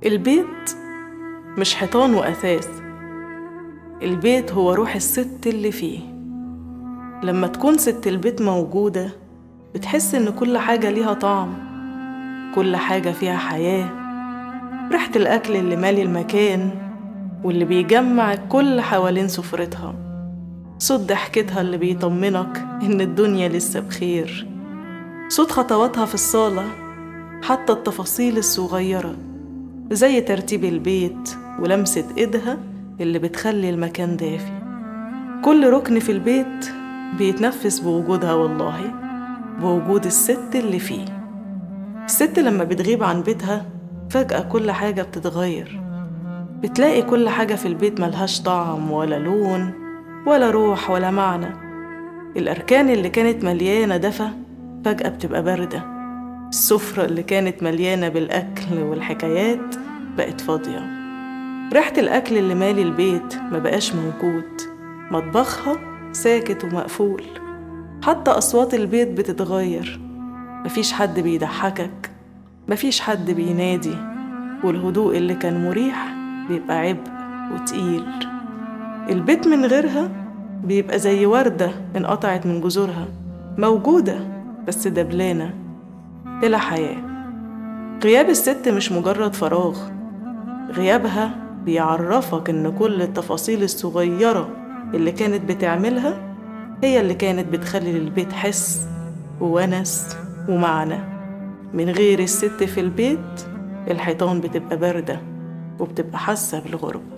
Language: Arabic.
البيت مش حيطان وأثاث، البيت هو روح الست اللي فيه. لما تكون ست البيت موجودة بتحس إن كل حاجة ليها طعم، كل حاجة فيها حياة. ريحة الأكل اللي مالي المكان واللي بيجمع الكل حوالين سفرتها، صوت ضحكتها اللي بيطمنك إن الدنيا لسه بخير، صوت خطواتها في الصالة، حتى التفاصيل الصغيرة زي ترتيب البيت ولمسة إيدها اللي بتخلي المكان دافي. كل ركن في البيت بيتنفس بوجودها، والله بوجود الست اللي فيه. الست لما بتغيب عن بيتها فجأة كل حاجة بتتغير، بتلاقي كل حاجة في البيت ملهاش طعم ولا لون ولا روح ولا معنى. الأركان اللي كانت مليانة دفى فجأة بتبقى باردة، السفرة اللي كانت مليانة بالأكل والحكايات بقت فاضية، ريحة الأكل اللي مالي البيت ما بقاش موجود، مطبخها ساكت ومقفول. حتى أصوات البيت بتتغير، مفيش حد بيضحكك، مفيش حد بينادي، والهدوء اللي كان مريح بيبقى عبء وتقيل. البيت من غيرها بيبقى زي وردة انقطعت من جذورها، موجودة بس دبلانة بلا حياة. غياب الست مش مجرد فراغ، غيابها بيعرفك إن كل التفاصيل الصغيرة اللي كانت بتعملها هي اللي كانت بتخلي للبيت حس وونس ومعنى. من غير الست في البيت الحيطان بتبقى باردة وبتبقى حاسة بالغربة.